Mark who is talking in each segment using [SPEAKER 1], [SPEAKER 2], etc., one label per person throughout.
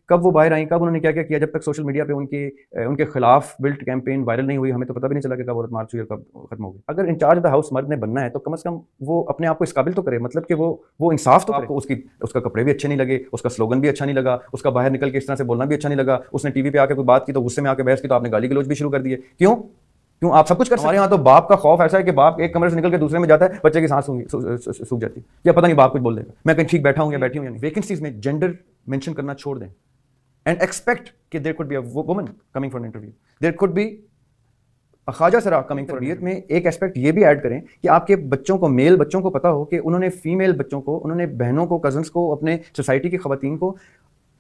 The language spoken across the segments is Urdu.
[SPEAKER 1] کب وہ باہر آئیں، کب انہوں نے کیا کیا کیا. جب تک سوشل میڈیا پہ ان کے خلاف بلٹ کیمپین وائرل نہیں ہوئی، ہمیں تو پتہ بھی نہیں چلا کہ کب عورت مارچ ہوئی اور کب ختم ہو گئی. اگر انچارج دا ہاؤس مرد نے بننا ہے تو کم از کم وہ اپنے آپ کو اس قابل تو کرے، مطلب کہ وہ انصاف تو کرے. اس کا کپڑے بھی اچھے نہیں لگے، اس کا سلوگن بھی اچھا نہیں لگا، اس کا باہر نکل کے اس طرح سے بولنا بھی اچھا نہیں لگا، اس نے ٹی وی پہ آ کے کوئی بات کی تو غصے میں آ کے بحث کی تو آپ نے گالی گلوچ بھی شروع کر دیے. کیوں آپ سب کچھ کر سکتے ہیں. ہمارے یہاں تو باپ کا خوف ایسا ہے کہ باپ ایک کمرے سے نکل کے دوسرے میں جاتا ہے، بچے کی سانس سوکھ جاتی ہے، کیا پتہ نہیں باپ کچھ بول دے گا، میں کہیں ٹھیک بیٹھا ہوں یا بیٹھی ہوں. یعنی ویکنسیز میں جینڈر مینشن کرنا چھوڑ دیں اینڈ ایکسپیکٹ کہ there could be a woman coming for an interview, there could be خواجہ سرا کمنگ فار تربیت میں ایک ایسپیکٹ یہ بھی ایڈ کریں کہ آپ کے بچوں کو، میل بچوں کو پتہ ہو کہ انہوں نے فیمیل بچوں کو، انہوں نے بہنوں کو، کزنس کو، اپنے سوسائٹی کی خواتین کو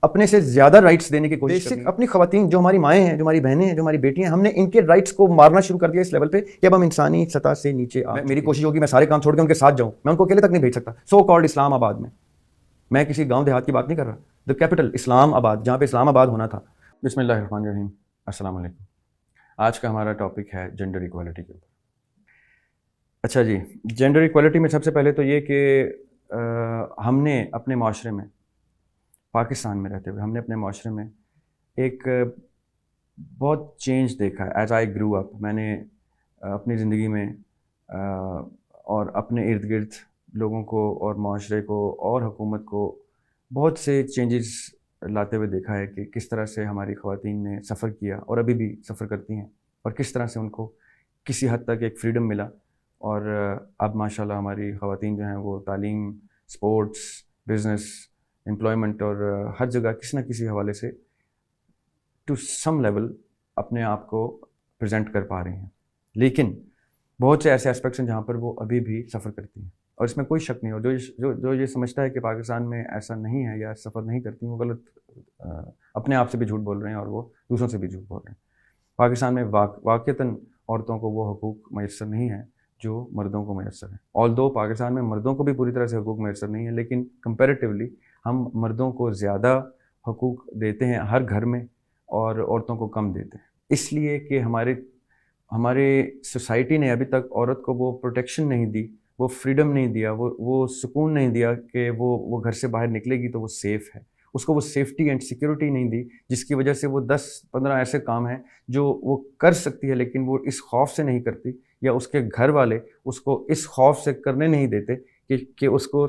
[SPEAKER 1] اپنے سے زیادہ رائٹس دینے کی کوشش کرنی ہے. اپنی خواتین جو ہماری مائیں ہیں، جو ہماری بہنیں ہیں، جو ہماری بیٹیاں ہیں، ہم نے ان کے رائٹس کو مارنا شروع کر دیا اس لیول پہ کہ اب ہم انسانی سطح سے نیچے میری کوشش ہوگی میں سارے کام چھوڑ کے ان کے ساتھ جاؤں. میں ان کو اکیلے تک نہیں بھیج سکتا. سو کالڈ اسلام آباد میں کسی گاؤں دیہات کی بات نہیں کر رہا، دا کیپٹل اسلام آباد، جہاں پہ اسلام آباد ہونا تھا. بسم اللہ الرحمن الرحیم. السلام علیکم. آج کا ہمارا ٹاپک ہے جینڈر ایکوالٹی کے اوپر. اچھا جی، جینڈر ایکوالٹی میں سب سے پہلے تو یہ کہ ہم نے اپنے معاشرے میں، پاکستان میں رہتے ہوئے ہم نے اپنے معاشرے میں ایک بہت چینج دیکھا ہے. ایز آئی گرو اپ، میں نے اپنی زندگی میں اور اپنے ارد گرد لوگوں کو اور معاشرے کو اور حکومت کو بہت سے چینجز لاتے ہوئے دیکھا ہے کہ کس طرح سے ہماری خواتین نے سفر کیا اور ابھی بھی سفر کرتی ہیں، اور کس طرح سے ان کو کسی حد تک ایک فریڈم ملا. اور اب ماشاءاللہ ہماری خواتین جو ہیں وہ تعلیم، سپورٹس، بزنس، امپلائمنٹ اور ہر جگہ کسی نہ کسی حوالے سے ٹو سم لیول اپنے آپ کو پریزنٹ کر پا رہی ہیں. لیکن بہت سے ایسے اسپیکٹس ہیں جہاں پر وہ ابھی بھی سفر کرتی ہیں، اور اس میں کوئی شک نہیں. اور جو یہ سمجھتا ہے کہ پاکستان میں ایسا نہیں ہے یا سفر نہیں کرتی، وہ غلط، اپنے آپ سے بھی جھوٹ بول رہے ہیں اور وہ دوسروں سے بھی جھوٹ بول رہے ہیں. پاکستان میں واقعتاً عورتوں کو وہ حقوق میسر نہیں ہیں جو مردوں کو میسر ہیں. آلدو پاکستان میں مردوں کو بھی پوری طرح سے حقوق میسر نہیں ہیں، لیکن کمپیریٹیولی ہم مردوں کو زیادہ حقوق دیتے ہیں ہر گھر میں اور عورتوں کو کم دیتے ہیں. اس لیے کہ ہمارے سوسائٹی نے ابھی تک عورت کو وہ پروٹیکشن نہیں دی، وہ فریڈم نہیں دیا، وہ سکون نہیں دیا کہ وہ گھر سے باہر نکلے گی تو وہ سیف ہے. اس کو وہ سیفٹی اینڈ سیکیورٹی نہیں دی، جس کی وجہ سے وہ 10-15 ایسے کام ہیں جو وہ کر سکتی ہے، لیکن وہ اس خوف سے نہیں کرتی، یا اس کے گھر والے اس کو اس خوف سے کرنے نہیں دیتے کہ اس کو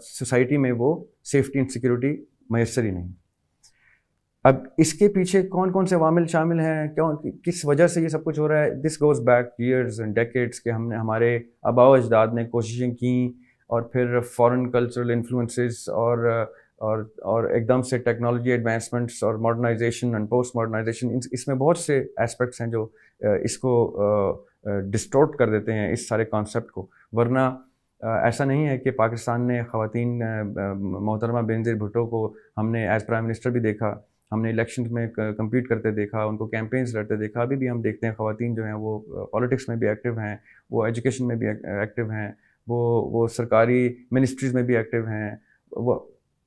[SPEAKER 1] سوسائٹی میں وہ سیفٹی اینڈ سیکیورٹی میسر ہی نہیں. اب اس کے پیچھے کون کون سے عوامل شامل ہیں، کس وجہ سے یہ سب کچھ ہو رہا ہے؟ This goes back years and decades کہ ہمارے آباء و اجداد نے کوششیں کیں، اور پھر فارن کلچرل انفلوئنسز اور ایک دم سے ٹیکنالوجی ایڈوانسمنٹس اور ماڈرنائزیشن اینڈ پوسٹ ماڈرنائزیشن، اس میں بہت سے اسپیکٹس ہیں جو اس کو ڈسٹورٹ کر دیتے ہیں اس سارے کانسیپٹ کو. ورنہ ایسا نہیں ہے کہ پاکستان نے خواتین، محترمہ بینظیر بھٹو کو ہم نے ایز پرائم منسٹر بھی دیکھا، ہم نے الیکشنز میں کمپیٹ کرتے دیکھا، ان کو کیمپینز لڑتے دیکھا. ابھی بھی ہم دیکھتے ہیں خواتین جو ہیں وہ پالیٹکس میں بھی ایکٹیو ہیں، وہ ایجوکیشن میں بھی ایکٹیو ہیں، وہ سرکاری منسٹریز میں بھی ایکٹیو ہیں. وہ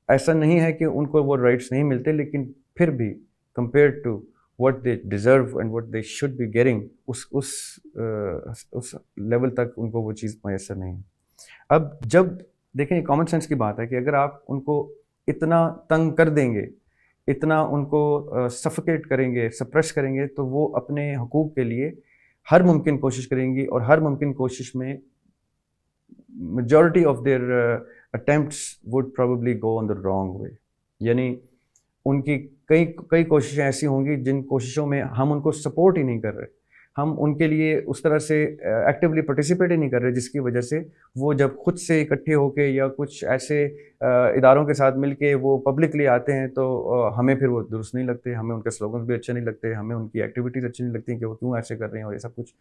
[SPEAKER 1] ایسا نہیں ہے کہ ان کو وہ رائٹس نہیں ملتے، لیکن پھر بھی compare to what they deserve and what they should be getting اس لیول تک ان کو وہ چیز میسر نہیں ہے. اب جب دیکھیں، یہ کامن سینس کی بات ہے کہ اگر آپ ان کو اتنا تنگ کر دیں گے، اتنا ان کو سفوکیٹ کریں گے، سپریس کریں گے، تو وہ اپنے حقوق کے لیے ہر ممکن کوشش کریں گی، اور ہر ممکن کوشش میں majority of their attempts would probably go on the wrong way. یعنی ان کی کئی کوششیں ایسی ہوں گی جن کوششوں میں ہم ان کو سپورٹ ہی نہیں کر رہے، ہم ان کے لیے اس طرح سے ایکٹیولی پارٹیسپیٹ ہی نہیں کر رہے، جس کی وجہ سے وہ جب خود سے اکٹھے ہو کے یا کچھ ایسے اداروں کے ساتھ مل کے وہ پبلکلی آتے ہیں تو ہمیں پھر وہ درست نہیں لگتے، ہمیں ان کے سلوگنز بھی اچھے نہیں لگتے، ہمیں ان کی ایکٹیویٹیز اچھی نہیں لگتی کہ وہ کیوں ایسے کر رہے ہیں اور یہ سب کچھ،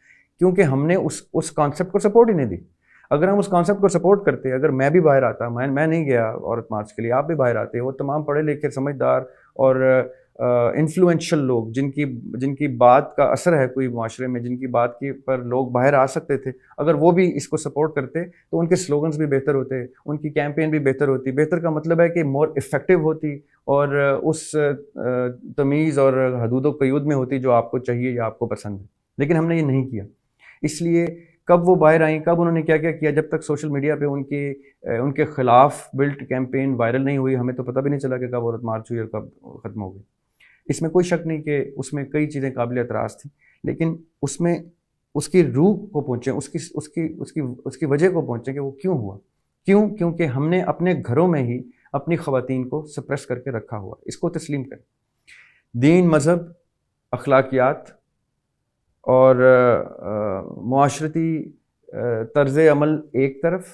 [SPEAKER 1] کیونکہ ہم نے اس کانسیپٹ کو سپورٹ ہی نہیں دی. اگر ہم اس کانسیپٹ کو سپورٹ کرتے، اگر میں بھی باہر آتا، میں نہیں گیا عورت مارچ کے لیے، آپ بھی باہر آتے، وہ تمام پڑھے لکھے سمجھدار اور انفلوئنشل لوگ جن کی بات کا اثر ہے کوئی معاشرے میں، جن کی بات کی پر لوگ باہر آ سکتے تھے، اگر وہ بھی اس کو سپورٹ کرتے تو ان کے سلوگنز بھی بہتر ہوتے، ان کی کیمپین بھی بہتر ہوتی. بہتر کا مطلب ہے کہ مور افیکٹو ہوتی، اور اس تمیز اور حدود و قیود میں ہوتی جو آپ کو چاہیے یا آپ کو پسند ہے. لیکن ہم نے یہ نہیں کیا. اس لیے کب وہ باہر آئیں, کب انہوں نے کیا کیا کیا, جب تک سوشل میڈیا پہ ان کے خلاف بلٹ کیمپین وائرل نہیں ہوئی ہمیں تو پتہ بھی نہیں چلا کہ کب عورت مارچ ہوئی اور کب ختم ہو گئی. اس میں کوئی شک نہیں کہ اس میں کئی چیزیں قابل اعتراض تھیں, لیکن اس میں اس کی روح کو پہنچیں, اس کی وجہ کو پہنچیں کہ وہ کیوں ہوا. کیونکہ ہم نے اپنے گھروں میں ہی اپنی خواتین کو سپریس کر کے رکھا ہوا. اس کو تسلیم کریں. دین, مذہب, اخلاقیات اور معاشرتی طرز عمل ایک طرف,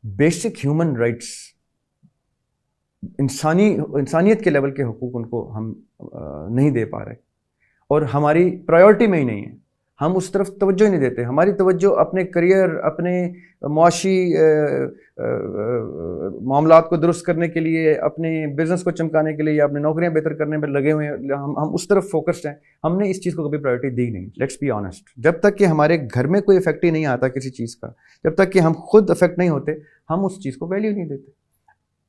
[SPEAKER 1] بیسک ہیومن رائٹس, انسانیت کے لیول کے حقوق ان کو ہم نہیں دے پا رہے, اور ہماری پرائیورٹی میں ہی نہیں ہے. ہم اس طرف توجہ ہی نہیں دیتے. ہماری توجہ اپنے کریئر, اپنے معاشی معاملات کو درست کرنے کے لیے, اپنے بزنس کو چمکانے کے لیے یا اپنی نوکریاں بہتر کرنے میں لگے ہوئے ہیں. ہم اس طرف فوکسڈ ہیں. ہم نے اس چیز کو کبھی پرائیورٹی دی نہیں. Let's be honest. جب تک کہ ہمارے گھر میں کوئی افیکٹ ہی نہیں آتا کسی چیز کا, جب تک کہ ہم خود افیکٹ نہیں ہوتے, ہم اس چیز کو ویلیو نہیں دیتے.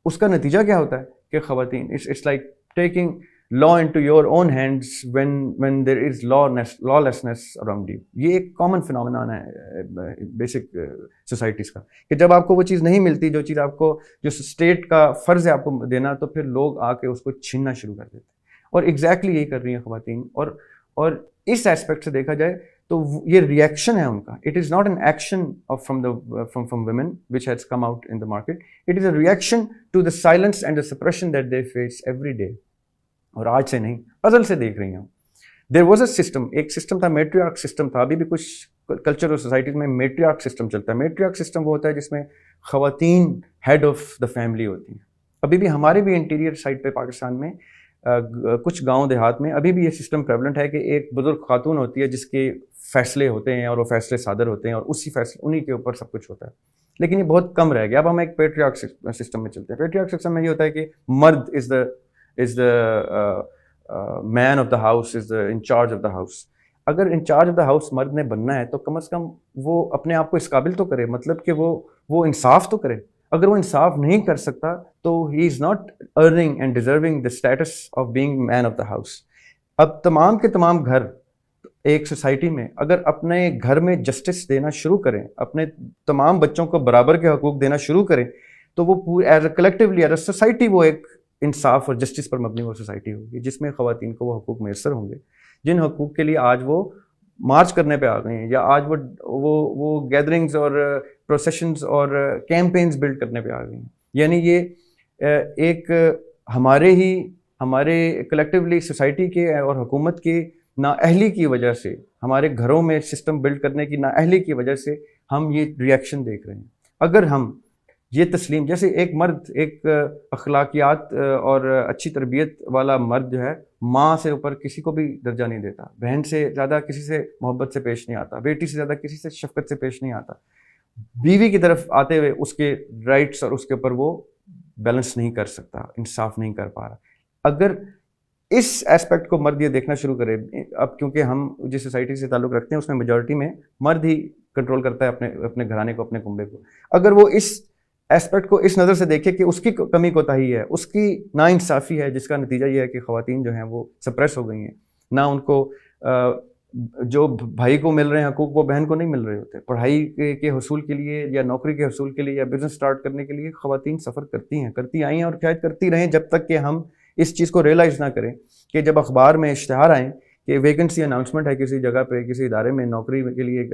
[SPEAKER 1] اس کا نتیجہ کیا ہوتا ہے کہ خواتین, it's like taking law into your own hands when there is lawlessness around you. یہ ایک کامن فنامنان ہے بیسک سوسائٹیز کا, کہ جب آپ کو وہ چیز نہیں ملتی جو چیز آپ کو, جو اسٹیٹ کا فرض ہے آپ کو دینا, تو پھر لوگ آ کے اس کو چھیننا شروع کر دیتے ہیں. اور ایگزیکٹلی یہی کر رہی ہیں خواتین. اور اس ایسپیکٹ سے دیکھا جائے تو یہ ریئیکشن ہے ان کا. It is not an action from women which has come out in the market. It is a reaction to the silence and the suppression that they face every day. اور آج سے نہیں, ازل سے دیکھ رہی ہوں. دیر واز اے سسٹم, ایک سسٹم تھا, میٹریارک سسٹم تھا. ابھی بھی کچھ کلچر اور سوسائٹیز میں میٹریارک سسٹم چلتا ہے. میٹریارک سسٹم وہ ہوتا ہے جس میں خواتین ہیڈ آف دا فیملی ہوتی ہیں. ابھی بھی ہمارے بھی انٹیریئر سائڈ پہ پاکستان میں کچھ گاؤں دیہات میں ابھی بھی یہ سسٹم پریولنٹ ہے کہ ایک بزرگ خاتون ہوتی ہے جس کے فیصلے ہوتے ہیں اور وہ فیصلے صادر ہوتے ہیں اور اسی فیصلے انہی کے اوپر سب کچھ ہوتا ہے. لیکن یہ بہت کم رہ گیا. اب ہم ایک پیٹریارک سسٹم میں چلتے ہیں. پیٹریارک سسٹم میں یہ ہوتا ہے کہ مرد is the man of the house, is the in charge of the house. اگر in charge of the house مرد نے بننا ہے تو کم از کم وہ اپنے آپ کو اس قابل تو کرے, مطلب کہ وہ انصاف تو کرے. اگر وہ انصاف نہیں کر سکتا تو he is not earning and deserving the status of being man of the house. اب تمام کے تمام گھر ایک سوسائٹی میں اگر اپنے گھر میں جسٹس دینا شروع کریں, اپنے تمام بچوں کو برابر کے حقوق دینا شروع کریں, تو وہ as a collectively as a society وہ ایک انصاف اور جسٹس پر مبنی وہ سوسائٹی ہوگی جس میں خواتین کو وہ حقوق میسر ہوں گے جن حقوق کے لیے آج وہ مارچ کرنے پہ آ گئے ہیں, یا آج وہ گیدرنگز اور پروسیشنز اور کیمپینز بلڈ کرنے پہ آ گئی ہیں. یعنی یہ ایک ہمارے کلیکٹیولی سوسائٹی کے اور حکومت کی نااہلی کی وجہ سے, ہمارے گھروں میں سسٹم بلڈ کرنے کی نااہلی کی وجہ سے ہم یہ ریئیکشن دیکھ رہے ہیں. اگر ہم یہ تسلیم, جیسے ایک مرد, ایک اخلاقیات اور اچھی تربیت والا مرد جو ہے, ماں سے اوپر کسی کو بھی درجہ نہیں دیتا, بہن سے زیادہ کسی سے محبت سے پیش نہیں آتا, بیٹی سے زیادہ کسی سے شفقت سے پیش نہیں آتا, بیوی کی طرف آتے ہوئے اس کے رائٹس اور اس کے اوپر وہ بیلنس نہیں کر سکتا, انصاف نہیں کر پا رہا. اگر اس ایسپیکٹ کو مرد یہ دیکھنا شروع کرے, اب کیونکہ ہم جس سوسائٹی سے تعلق رکھتے ہیں اس میں میجورٹی میں مرد ہی کنٹرول کرتا ہے اپنے گھرانے کو, اپنے کنبے کو. اگر وہ اس ایسپیکٹ کو اس نظر سے دیکھے کہ اس کی کمی کوتاہی ہے, اس کی ناانصافی ہے, جس کا نتیجہ یہ ہے کہ خواتین جو ہیں وہ سپریس ہو گئی ہیں, نہ ان کو جو بھائی کو مل رہے ہیں حقوق وہ بہن کو نہیں مل رہے ہوتے. پڑھائی کے حصول کے لیے یا نوکری کے حصول کے لیے یا بزنس سٹارٹ کرنے کے لیے خواتین سفر کرتی آئی ہیں اور شاید کرتی رہیں جب تک کہ ہم اس چیز کو ریئلائز نہ کریں کہ جب اخبار میں اشتہار آئیں کہ ویکنسی اناؤنسمنٹ ہے کسی جگہ پہ, کسی ادارے میں نوکری کے لیے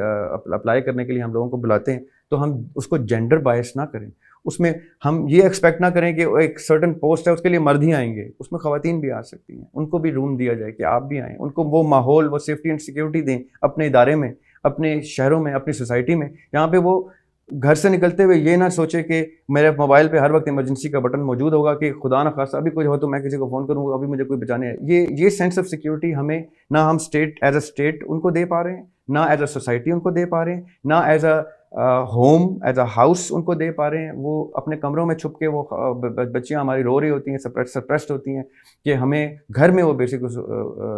[SPEAKER 1] اپلائی کرنے کے لیے ہم لوگوں کو بلاتے ہیں, تو ہم اس کو جینڈر بائس نہ کریں. اس میں ہم یہ ایکسپیکٹ نہ کریں کہ ایک سرٹن پوسٹ ہے اس کے لیے مرد ہی آئیں گے, اس میں خواتین بھی آ سکتی ہیں, ان کو بھی روم دیا جائے کہ آپ بھی آئیں, ان کو وہ ماحول, وہ سیفٹی اینڈ سیکیورٹی دیں اپنے ادارے میں, اپنے شہروں میں, اپنی سوسائٹی میں, جہاں پہ وہ گھر سے نکلتے ہوئے یہ نہ سوچے کہ میرے موبائل پہ ہر وقت ایمرجنسی کا بٹن موجود ہوگا کہ خدا نہ خواستہ ابھی کچھ ہو تو میں کسی کو فون کروں, ابھی مجھے کوئی بچانے ہے. یہ سینس آف سیکیورٹی ہمیں نہ ہم اسٹیٹ ایز اے اسٹیٹ ان کو دے پا رہے ہیں, نہ ایز اے سوسائٹی ان کو دے پا رہے ہیں, نہ as a home as a house ان کو دے پا رہے ہیں. وہ اپنے کمروں میں چھپ کے وہ بچیاں ہماری رو رہی ہوتی ہیں, سپریسڈ ہوتی ہیں کہ ہمیں گھر میں وہ بیسک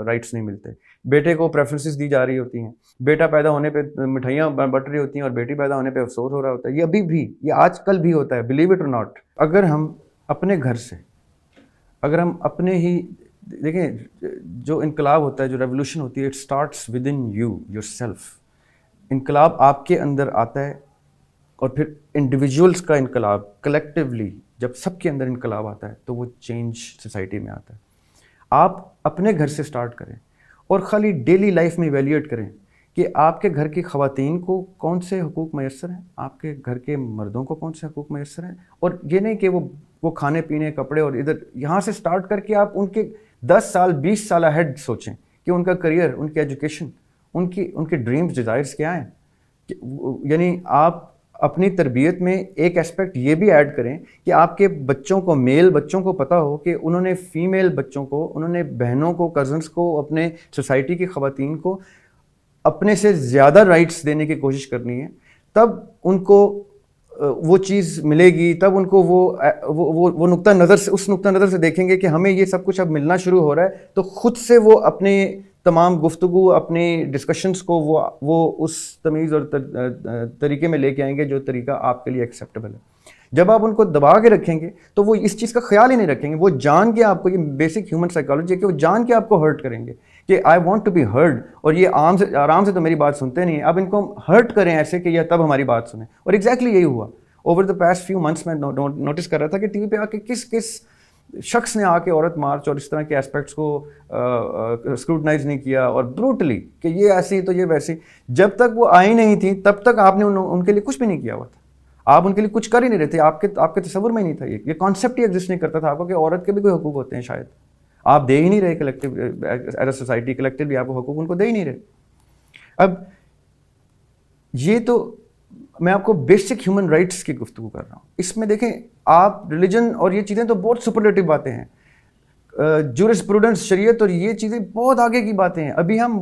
[SPEAKER 1] رائٹس نہیں ملتے. بیٹے کو پریفرنسز دی جا رہی ہوتی ہیں, بیٹا پیدا ہونے پہ مٹھائیاں بٹ رہی ہوتی ہیں اور بیٹی پیدا ہونے پہ افسوس ہو رہا ہوتا ہے. یہ ابھی بھی, یہ آج کل بھی ہوتا ہے, بلیو اٹ اور ناٹ. اگر ہم اپنے گھر سے, اگر ہم اپنے ہی دیکھیں, جو انقلاب ہوتا ہے, جو ریولوشن ہوتی ہے, it starts with in you your self. انقلاب آپ کے اندر آتا ہے اور پھر انڈیویجولس کا انقلاب کلیکٹیولی جب سب کے اندر انقلاب آتا ہے تو وہ چینج سوسائٹی میں آتا ہے. آپ اپنے گھر سے سٹارٹ کریں اور خالی ڈیلی لائف میں ایویلیویٹ کریں کہ آپ کے گھر کی خواتین کو کون سے حقوق میسر ہیں, آپ کے گھر کے مردوں کو کون سے حقوق میسر ہیں. اور یہ نہیں کہ وہ کھانے پینے کپڑے اور ادھر یہاں سے سٹارٹ کر کے آپ ان کے 10 سال 20 سال اہیڈ سوچیں کہ ان کا کریئر, ان کی ایجوکیشن, ان کے ڈریمز ڈیزائرز کیا ہیں. یعنی آپ اپنی تربیت میں ایک اسپیکٹ یہ بھی ایڈ کریں کہ آپ کے بچوں کو, میل بچوں کو پتہ ہو کہ انہوں نے فیمیل بچوں کو, انہوں نے بہنوں کو, کزنس کو, اپنے سوسائٹی کی خواتین کو اپنے سے زیادہ رائٹس دینے کی کوشش کرنی ہے. تب ان کو وہ چیز ملے گی, تب ان کو وہ نقطہ نظر سے, اس نقطہ نظر سے دیکھیں گے کہ ہمیں یہ سب کچھ اب ملنا شروع ہو رہا ہے, تو خود سے وہ اپنے تمام گفتگو, اپنی ڈسکشنز کو وہ اس تمیز اور طریقے میں لے کے آئیں گے جو طریقہ آپ کے لیے ایکسیپٹیبل ہے. جب آپ ان کو دبا کے رکھیں گے تو وہ اس چیز کا خیال ہی نہیں رکھیں گے. وہ جان کے آپ کو, یہ بیسک ہیومن سائیکالوجی ہے کہ وہ جان کے آپ کو ہرٹ کریں گے کہ I want to be heard, اور یہ آرام سے تو میری بات سنتے نہیں ہیں. اب ان کو ہرٹ کریں ایسے کہ یہ تب ہماری بات سنیں. اور ایگزیکٹلی یہی ہوا over the past few months. میں نوٹس کر رہا تھا کہ ٹی وی پہ آ کے کس شخص نے آ کے عورت مارچ اور اس طرح کے اسپیکٹس کو اسکروٹنائز نہیں کیا, اور بروٹلی کہ یہ ایسی تو یہ ویسی. جب تک وہ آئی نہیں تھی تب تک آپ نے ان کے لیے کچھ بھی نہیں کیا ہوا تھا. آپ ان کے لیے کچھ کر ہی نہیں رہے تھے. آپ کے تصور میں ہی نہیں تھا, یہ کانسیپٹ ہی ایگزسٹ نہیں کرتا تھا آپ کو کہ عورت کے بھی کوئی حقوق ہوتے ہیں. شاید آپ دے ہی نہیں رہے collective as a society, collectively آپ کو حقوق ان کو دے ہی نہیں رہے. اب یہ تو میں آپ کو بیسک ہیومن رائٹس کی گفتگو کر رہا ہوں. اس میں دیکھیں آپ ریلیجن اور یہ چیزیں تو بہت سپرلیٹو باتیں ہیں, جورسپروڈنس, شریعت اور یہ چیزیں بہت آگے کی باتیں ہیں. ابھی ہم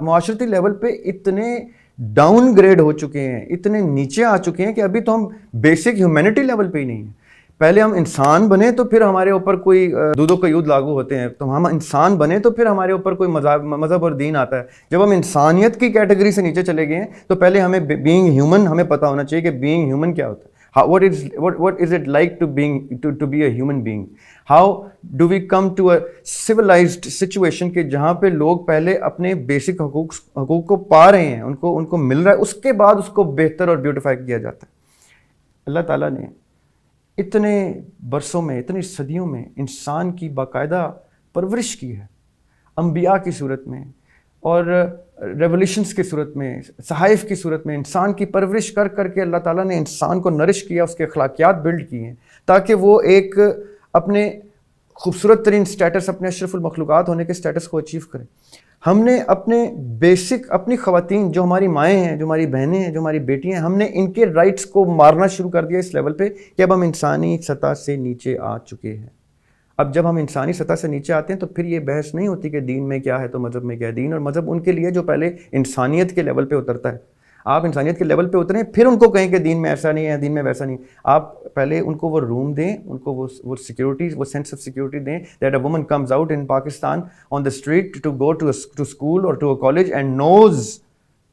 [SPEAKER 1] معاشرتی لیول پہ اتنے ڈاؤن گریڈ ہو چکے ہیں, اتنے نیچے آ چکے ہیں کہ ابھی تو ہم بیسک ہیومینٹی لیول پہ ہی نہیں ہیں. پہلے ہم انسان بنے تو پھر ہمارے اوپر کوئی دودھ و قیود لاگو ہوتے ہیں, تو ہم انسان بنے تو پھر ہمارے اوپر کوئی مذہب اور دین آتا ہے. جب ہم انسانیت کی کیٹیگری سے نیچے چلے گئے ہیں تو پہلے ہمیں بینگ ہیومن ہمیں پتہ ہونا چاہیے کہ بینگ ہیومن کیا ہوتا ہے. What is it like to be a human being? How do we come to a civilized situation کہ جہاں پہ لوگ پہلے اپنے بیسک حقوق کو پا رہے ہیں, ان کو مل رہا ہے, اس کے بعد اس کو بہتر اور بیوٹیفائی کیا جاتا ہے. اللہ تعالیٰ نے اتنے برسوں میں, اتنی صدیوں میں انسان کی باقاعدہ پرورش کی ہے, انبیاء کی صورت میں اور ریولیوشنز کی صورت میں, صحائف کی صورت میں. انسان کی پرورش کر کر کے اللہ تعالیٰ نے انسان کو نرش کیا, اس کے اخلاقیات بلڈ کیے ہیں تاکہ وہ ایک اپنے خوبصورت ترین سٹیٹس, اپنے اشرف المخلوقات ہونے کے سٹیٹس کو اچیو کرے. ہم نے اپنے بیسک, اپنی خواتین جو ہماری مائیں ہیں, جو ہماری بہنیں ہیں, جو ہماری بیٹیاں ہیں, ہم نے ان کے رائٹس کو مارنا شروع کر دیا اس لیول پہ کہ اب ہم انسانی سطح سے نیچے آ چکے ہیں. اب جب ہم انسانی سطح سے نیچے آتے ہیں تو پھر یہ بحث نہیں ہوتی کہ دین میں کیا ہے تو مذہب میں کیا ہے. دین اور مذہب ان کے لیے جو پہلے انسانیت کے لیول پہ اترتا ہے. آپ انسانیت کے لیول پہ اتریں, پھر ان کو کہیں کہ دین میں ایسا نہیں ہے, دین میں ویسا نہیں. آپ پہلے ان کو وہ روم دیں, ان کو وہ سیکیورٹی, وہ سینس آف سیکیورٹی دیں that a woman comes out in Pakistan on the street to go to school اور to a college and knows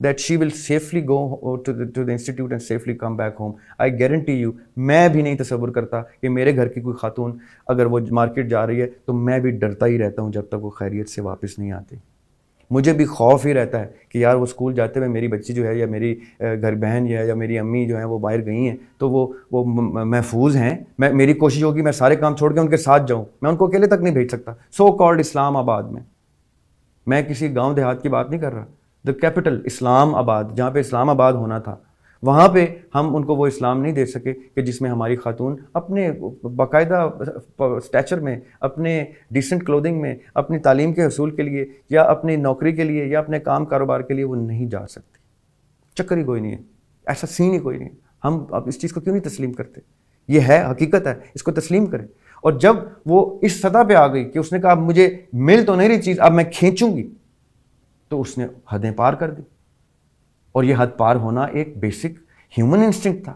[SPEAKER 1] that she will safely go to the institute and safely come back home. I guarantee you, میں بھی نہیں تصور کرتا کہ میرے گھر کی کوئی خاتون اگر وہ مارکیٹ جا رہی ہے تو میں بھی ڈرتا ہی رہتا ہوں جب تک وہ خیریت سے واپس نہیں آتی. مجھے بھی خوف ہی رہتا ہے کہ یار وہ اسکول جاتے ہوئے میری بچی جو ہے یا میری گھر بہن یا میری امی جو ہیں وہ باہر گئی ہیں تو وہ محفوظ ہیں. میری کوشش ہوگی میں سارے کام چھوڑ کے ان کے ساتھ جاؤں. میں ان کو اکیلے تک نہیں بھیج سکتا. سو کالڈ اسلام آباد میں کسی گاؤں دیہات کی بات نہیں کر رہا. دا کیپٹل اسلام آباد, جہاں پہ اسلام آباد ہونا تھا, وہاں پہ ہم ان کو وہ اسلام نہیں دے سکے کہ جس میں ہماری خاتون اپنے باقاعدہ اسٹیچر میں, اپنے ڈیسنٹ کلودنگ میں, اپنی تعلیم کے حصول کے لیے یا اپنی نوکری کے لیے یا اپنے کام کاروبار کے لیے وہ نہیں جا سکتی. چکر ہی کوئی نہیں ہے, ایسا سین ہی کوئی نہیں. ہم اب اس چیز کو کیوں نہیں تسلیم کرتے؟ یہ ہے, حقیقت ہے, اس کو تسلیم کریں. اور جب وہ اس سطح پہ آ گئی کہ اس نے کہا مجھے مل تو نہیں رہی چیز, اب میں کھینچوں گی, تو اس نے حدیں پار کر دی. اور یہ حد پار ہونا ایک بیسک ہیومن انسٹنکٹ تھا,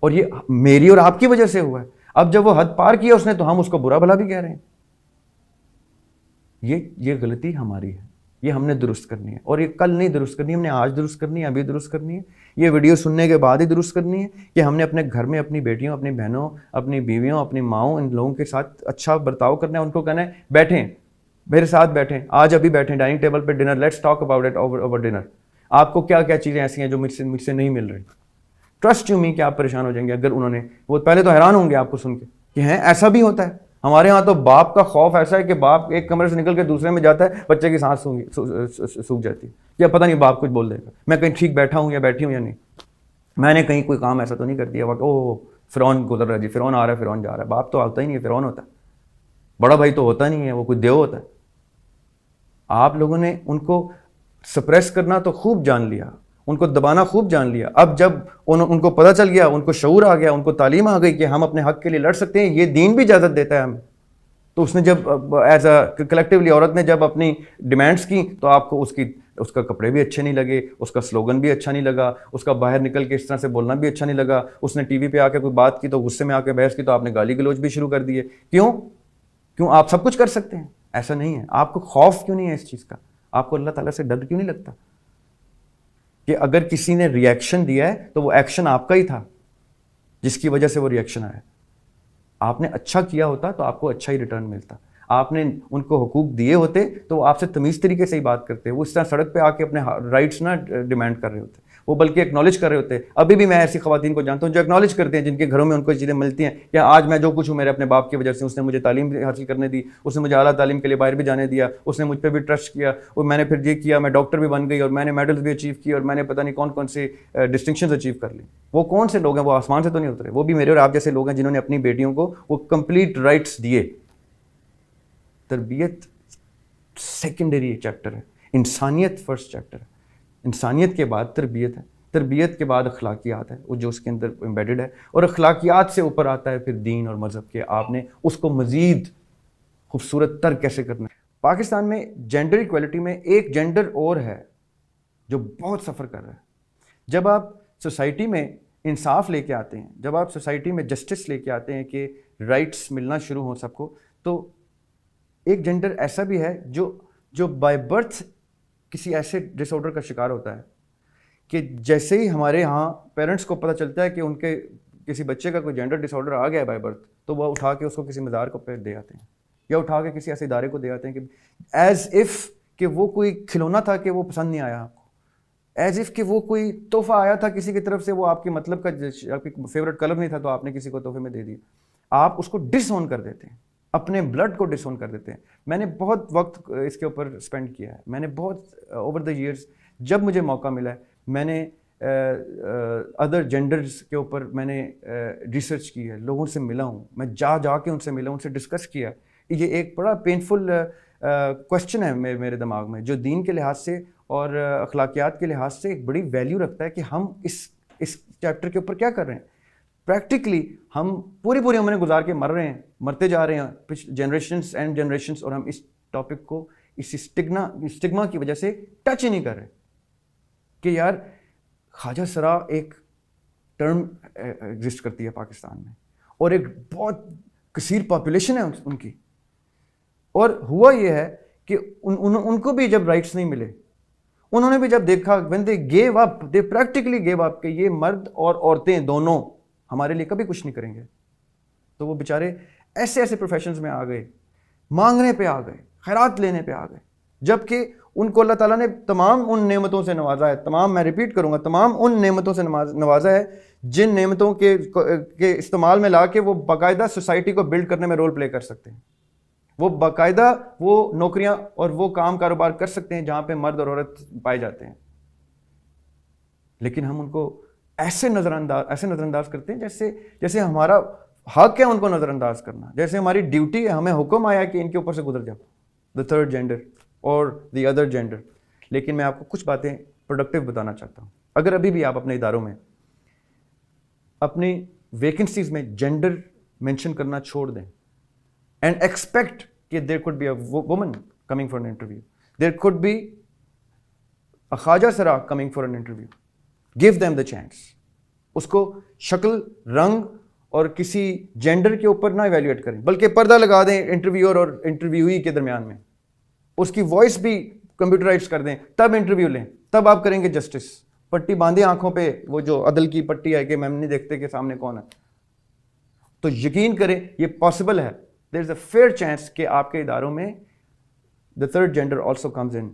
[SPEAKER 1] اور یہ میری اور آپ کی وجہ سے ہوا ہے. اب جب وہ حد پار کیا اس نے تو ہم اس کو برا بھلا بھی کہہ رہے ہیں. یہ غلطی ہماری ہے, یہ ہم نے درست کرنی ہے. اور یہ کل نہیں درست کرنی, ہم نے آج درست کرنی ہے, ابھی درست کرنی ہے. یہ ویڈیو سننے کے بعد ہی درست کرنی ہے کہ ہم نے اپنے گھر میں اپنی بیٹیوں, اپنی بہنوں, اپنی بیویوں, اپنی ماؤں, ان لوگوں کے ساتھ اچھا برتاؤ کرنا ہے. ان کو کہنا ہے بیٹھیں, میرے ساتھ بیٹھیں, آج ابھی بیٹھیں ڈائننگ ٹیبل پہ dinner, let's talk about it over dinner. آپ کو کیا کیا چیزیں ایسی ہیں جو مجھ سے نہیں مل رہی. ٹرسٹ یو می کہ آپ پریشان ہو جائیں گے اگر انہوں نے, وہ پہلے تو حیران ہوں گے آپ کو سن کے کہ ہیں ایسا بھی ہوتا ہے. ہمارے ہاں تو باپ کا خوف ایسا ہے کہ باپ ایک کمرے سے نکل کے دوسرے میں جاتا ہے, بچے کی سانس سوکھ جاتی ہے, یا پتہ نہیں باپ کچھ بول دے گا, میں کہیں ٹھیک بیٹھا ہوں یا بیٹھی ہوں یا نہیں, میں نے کہیں کوئی کام ایسا تو نہیں کر دیا او فرعون گزر رہا ہے جی, فرعون آ رہا ہے فرعون جا رہا ہے. باپ تو آتا ہی نہیں ہے, فرعون ہوتا ہے. بڑا بھائی تو ہوتا نہیں ہے, وہ کوئی دیو ہوتا ہے. آپ لوگوں نے ان کو سپریس کرنا تو خوب جان لیا, ان کو دبانا خوب جان لیا. اب جب ان کو پتہ چل گیا, ان کو شعور آ گیا, ان کو تعلیم آ گئی کہ ہم اپنے حق کے لیے لڑ سکتے ہیں, یہ دین بھی اجازت دیتا ہے ہمیں, تو اس نے جب ایز اے کلیکٹیولی عورت نے جب اپنی ڈیمانڈس کی تو آپ کو اس کا کپڑے بھی اچھے نہیں لگے, اس کا سلوگن بھی اچھا نہیں لگا, اس کا باہر نکل کے اس طرح سے بولنا بھی اچھا نہیں لگا. اس نے ٹی وی پہ آ کے کوئی بات کی تو غصے میں آ کے بحث کی تو آپ نے گالی گلوچ بھی شروع کر دیے. کیوں آپ سب کچھ کر سکتے ہیں, ایسا نہیں ہے. آپ کو خوف کیوں نہیں ہے اس چیز کا, آپ کو اللہ تعالیٰ سے ڈر کیوں نہیں لگتا کہ اگر کسی نے ری ایکشن دیا ہے تو وہ ایکشن آپ کا ہی تھا جس کی وجہ سے وہ ری ایکشن آیا. آپ نے اچھا کیا ہوتا تو آپ کو اچھا ہی ریٹرن ملتا. آپ نے ان کو حقوق دیے ہوتے تو وہ آپ سے تمیز طریقے سے ہی بات کرتے, وہ اس طرح سڑک پہ آ کے اپنے رائٹس نہ ڈیمانڈ کر رہے ہوتے, وہ بلکہ ایکنالج کر رہے ہوتے. ابھی بھی میں ایسی خواتین کو جانتا ہوں جو ایکنالج کرتے ہیں, جن کے گھروں میں ان کو چیزیں ملتی ہیں کہ آج میں جو کچھ ہوں میرے اپنے باپ کی وجہ سے, اس نے مجھے تعلیم حاصل کرنے دی, اس نے مجھے اعلیٰ تعلیم کے لیے باہر بھی جانے دیا, اس نے مجھ پہ بھی ٹرسٹ کیا, اور میں نے پھر یہ کیا, میں ڈاکٹر بھی بن گئی, اور میں نے میڈلز بھی اچیو کیے, اور میں نے پتہ نہیں کون کون سے ڈسٹنکشنز اچیو کر لی. وہ کون سے لوگ ہیں, وہ آسمان سے تو نہیں اترے, وہ بھی میرے اور آپ جیسے لوگ ہیں جنہوں نے اپنی بیٹیوں کو وہ کمپلیٹ رائٹس دیے. تربیت سیکنڈری چیپٹر ہے, انسانیت فرسٹ چیپٹر ہے. انسانیت کے بعد تربیت ہے, تربیت کے بعد اخلاقیات ہے, وہ جو اس کے اندر امبیڈڈ ہے, اور اخلاقیات سے اوپر آتا ہے پھر دین اور مذہب کے. آپ نے اس کو مزید خوبصورت تر کیسے کرنا ہے. پاکستان میں جینڈر ایکویلٹی میں ایک جینڈر اور ہے جو بہت سفر کر رہا ہے. جب آپ سوسائٹی میں انصاف لے کے آتے ہیں, جب آپ سوسائٹی میں جسٹس لے کے آتے ہیں کہ رائٹس ملنا شروع ہوں سب کو, تو ایک جینڈر ایسا بھی ہے جو بائی برتھ کسی ایسے ڈس آرڈر کا شکار ہوتا ہے کہ جیسے ہی ہمارے ہاں پیرنٹس کو پتہ چلتا ہے کہ ان کے کسی بچے کا کوئی جینڈر ڈس آرڈر آ گیا ہے بائی برتھ, تو وہ اٹھا کے اس کو کسی مزار کو پہ دے آتے ہیں, یا اٹھا کے کسی ایسے ادارے کو دے آتے ہیں کہ ایز اف کہ وہ کوئی کھلونا تھا کہ وہ پسند نہیں آیا آپ کو, ایز اف کہ وہ کوئی تحفہ آیا تھا کسی کی طرف سے, وہ آپ کے مطلب کا آپ کی فیوریٹ کلر نہیں تھا تو آپ نے کسی کو تحفے میں دے دیا. آپ اس کو ڈس آن کر دیتے ہیں, اپنے بلڈ کو ڈس آن کر دیتے ہیں. میں نے بہت وقت اس کے اوپر اسپینڈ کیا ہے, میں نے بہت اوور دا ایئرس جب مجھے موقع ملا ہے میں نے ادر جینڈرز کے اوپر میں نے ریسرچ کی ہے, لوگوں سے ملا ہوں, میں جا کے ان سے ملا, ان سے ڈسکس کیا. یہ ایک بڑا پینفل کویشچن ہے میرے دماغ میں, جو دین کے لحاظ سے اور اخلاقیات کے لحاظ سے ایک بڑی ویلیو رکھتا ہے کہ ہم اس چیپٹر کے اوپر کیا کر رہے ہیں. پریکٹیکلی ہم پوری عمریں گزار کے مر رہے ہیں, مرتے جا رہے ہیں جنریشنز اینڈ جنریشنز, اور ہم اس ٹاپک کو اس اسٹگما کی وجہ سے ٹچ ہی نہیں کر رہے کہ یار خواجہ سرا ایک ٹرم ایگزسٹ کرتی ہے پاکستان میں, اور ایک بہت کثیر پاپولیشن ہے ان کی, اور ہوا یہ ہے کہ ان کو بھی جب رائٹس نہیں ملے, انہوں نے بھی جب دیکھا when they gave up, they practically gave up کہ یہ مرد اور عورتیں دونوں ہمارے لیے کبھی کچھ نہیں کریں گے, تو وہ بیچارے ایسے پروفیشنز میں آ گئے, مانگنے پہ آ گئے, خیرات لینے پہ آ گئے, جبکہ ان کو اللہ تعالیٰ نے تمام ان نعمتوں سے نوازا ہے, تمام, میں ریپیٹ کروں گا, تمام ان نعمتوں سے نوازا ہے جن نعمتوں کے استعمال میں لا کے وہ باقاعدہ سوسائٹی کو بلڈ کرنے میں رول پلے کر سکتے ہیں, وہ باقاعدہ وہ نوکریاں اور وہ کام کاروبار کر سکتے ہیں جہاں پہ مرد اور عورت پائے جاتے ہیں. لیکن ہم ان کو ایسے نظر انداز کرتے ہیں جیسے ہمارا حق ہے ان کو نظر انداز کرنا, جیسے ہماری ڈیوٹی ہے, ہمیں حکم آیا کہ ان کے اوپر سے گزر جاؤ, دا تھرڈ جینڈر اور دی ادر جینڈر. لیکن میں آپ کو کچھ باتیں پروڈکٹیو بتانا چاہتا ہوں. اگر ابھی بھی آپ اپنے اداروں میں اپنی ویکنسیز میں جینڈر مینشن کرنا چھوڑ دیں and expect کہ there could be a woman coming for an interview, there could be a Khwaja Sara coming for an interview, give them the chance. اس کو شکل, رنگ اور کسی جینڈر کے اوپر نہ ایویلیویٹ کریں, بلکہ پردہ لگا دیں انٹرویور اور انٹرویوئی کے درمیان میں, اس کی وائس بھی کمپیوٹرائز کر دیں, تب انٹرویو لیں, تب آپ کریں گے جسٹس. پٹی باندھے آنکھوں پہ, وہ جو عدل کی پٹی ہے کہ میں نہیں دیکھتے کہ سامنے کون ہے, تو یقین کریں یہ پاسبل ہے. There is a fair chance کہ آپ کے اداروں میں the third gender also comes in,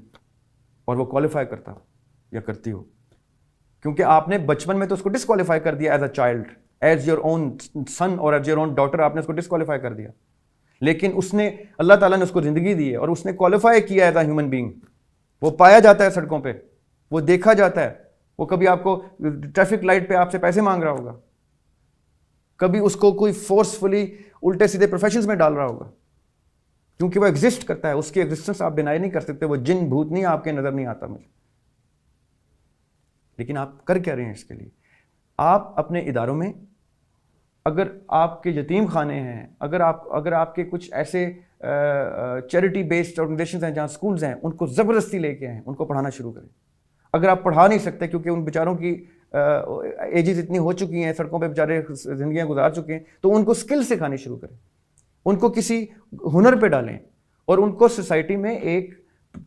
[SPEAKER 1] اور وہ کوالیفائی کرتا. یا کرتی ہو, کیونکہ آپ نے بچپن میں تو اس کو ڈسکوالیفائی کر دیا as a child, as your own son اور ایز یور اون ڈاٹر, آپ نے اس کو ڈسکوالیفائی کر دیا. لیکن اس نے, اللہ تعالیٰ نے اس کو زندگی دی ہے اور اس نے کوالیفائی کیا ایز اے ہیومن بینگ. وہ پایا جاتا ہے سڑکوں پہ, وہ دیکھا جاتا ہے, وہ کبھی آپ کو ٹریفک لائٹ پہ آپ سے پیسے مانگ رہا ہوگا, کبھی اس کو کوئی فورسفلی الٹے سیدھے پروفیشنز میں ڈال رہا ہوگا, کیونکہ وہ ایگزسٹ کرتا ہے, اس کی ایگزسٹنس آپ ڈینائی نہیں کر سکتے. وہ جن بھوت نہیں آپ کے نظر نہیں آتا مجھے. لیکن آپ کر کیا رہے ہیں اس کے لیے؟ آپ اپنے اداروں میں, اگر آپ کے یتیم خانے ہیں, اگر آپ کے کچھ ایسے چیریٹی بیسڈ آرگنائزیشنز ہیں جہاں سکولز ہیں, ان کو زبردستی لے کے آئیں, ان کو پڑھانا شروع کریں. اگر آپ پڑھا نہیں سکتے کیونکہ ان بیچاروں کی ایجز اتنی ہو چکی ہیں, سڑکوں پہ بیچارے زندگیاں گزار چکے ہیں, تو ان کو اسکل سکھانی شروع کریں, ان کو کسی ہنر پہ ڈالیں, اور ان کو سوسائٹی میں ایک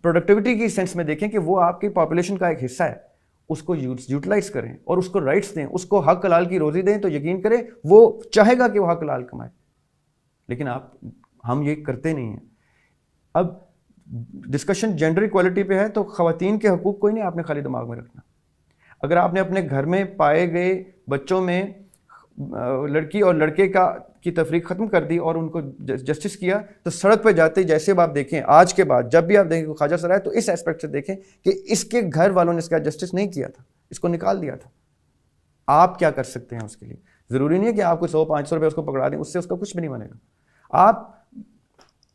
[SPEAKER 1] پروڈکٹیوٹی کی سینس میں دیکھیں کہ وہ آپ کی پاپولیشن کا ایک حصہ ہے. اس کو یوٹیلائز کریں اور اس کو رائٹس دیں, اس کو حق حلال کی روزی دیں, تو یقین کریں وہ چاہے گا کہ وہ حق حلال کمائے. لیکن ہم یہ کرتے نہیں ہیں. اب ڈسکشن جینڈر ایکوالٹی پہ ہے تو خواتین کے حقوق کوئی نہیں آپ نے خالی دماغ میں رکھنا. اگر آپ نے اپنے گھر میں پائے گئے بچوں میں لڑکی اور لڑکے کی تفریق ختم کر دی اور ان کو جسٹس کیا, تو سڑک پہ جاتے جیسے اب آپ دیکھیں آج کے بعد جب بھی آپ دیکھیں خواجہ سرائے, تو اس ایسپیکٹ سے دیکھیں کہ اس کے گھر والوں نے اس کا جسٹس نہیں کیا تھا, اس کو نکال دیا تھا. آپ کیا کر سکتے ہیں اس کے لیے؟ ضروری نہیں ہے کہ آپ کو 100-500 روپے اس کو پکڑا دیں, اس سے اس کا کچھ بھی نہیں بنے گا. آپ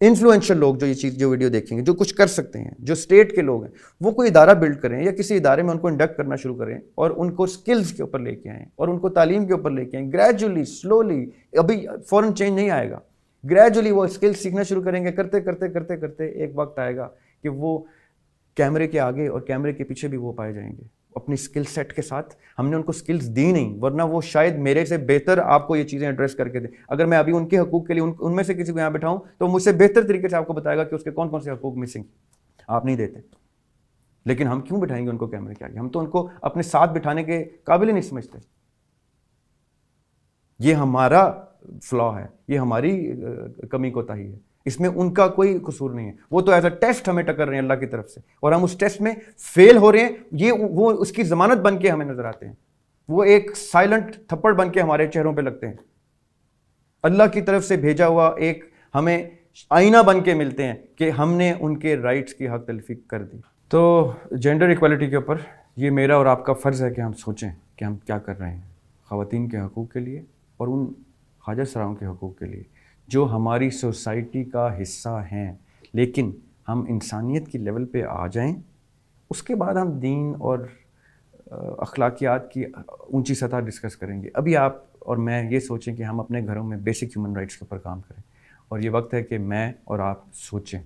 [SPEAKER 1] انفلوئنشل لوگ جو ویڈیو دیکھیں گے, جو کچھ کر سکتے ہیں, جو اسٹیٹ کے لوگ ہیں, وہ کوئی ادارہ بلڈ کریں یا کسی ادارے میں ان کو انڈکٹ کرنا شروع کریں اور ان کو اسکلز کے اوپر لے کے آئیں اور ان کو تعلیم کے اوپر لے کے آئیں. گریجولی سلولی, ابھی فوراً چینج نہیں آئے گا, گریجولی وہ اسکل سیکھنا شروع کریں گے. کرتے کرتے کرتے کرتے ایک وقت آئے گا کہ وہ کیمرے کے آگے اور کیمرے کے پیچھے بھی وہ پائے جائیں گے اپنی اسکل سیٹ کے ساتھ. ہم نے ان کو اسکلز دی نہیں, ورنہ وہ شاید میرے سے بہتر آپ کو یہ چیزیں ایڈریس کر کے دیں. اگر میں ابھی ان کے حقوق کے لیے ان میں سے کسی کو یہاں بٹھاؤں تو مجھ سے بہتر طریقے سے آپ کو بتائے گا کہ اس کے کون کون سے حقوق مسنگ آپ نہیں دیتے. لیکن ہم کیوں بٹھائیں گے ان کو کیمرے کے آگے؟ ہم تو ان کو اپنے ساتھ بٹھانے کے قابل ہی نہیں سمجھتے. یہ ہمارا فلا ہے, یہ ہماری کمی کوتاہی ہے, اس میں ان کا کوئی قصور نہیں ہے. وہ تو ایز اے ٹیسٹ ہمیں ٹکر رہے ہیں اللہ کی طرف سے, اور ہم اس ٹیسٹ میں فیل ہو رہے ہیں. وہ اس کی ضمانت بن کے ہمیں نظر آتے ہیں, وہ ایک سائلنٹ تھپڑ بن کے ہمارے چہروں پہ لگتے ہیں. اللہ کی طرف سے بھیجا ہوا ایک ہمیں آئینہ بن کے ملتے ہیں کہ ہم نے ان کے رائٹس کی حق تلفی کر دی. تو جینڈر ایکوالٹی کے اوپر یہ میرا اور آپ کا فرض ہے کہ ہم سوچیں کہ ہم کیا کر رہے ہیں خواتین کے حقوق کے لیے اور ان خواجہ سراؤں کے حقوق کے لیے جو ہماری سوسائٹی کا حصہ ہیں. لیکن ہم انسانیت کی لیول پہ آ جائیں, اس کے بعد ہم دین اور اخلاقیات کی اونچی سطح ڈسکس کریں گے. ابھی آپ اور میں یہ سوچیں کہ ہم اپنے گھروں میں بیسک ہیومن رائٹس کے اوپر کام کریں, اور یہ وقت ہے کہ میں اور آپ سوچیں.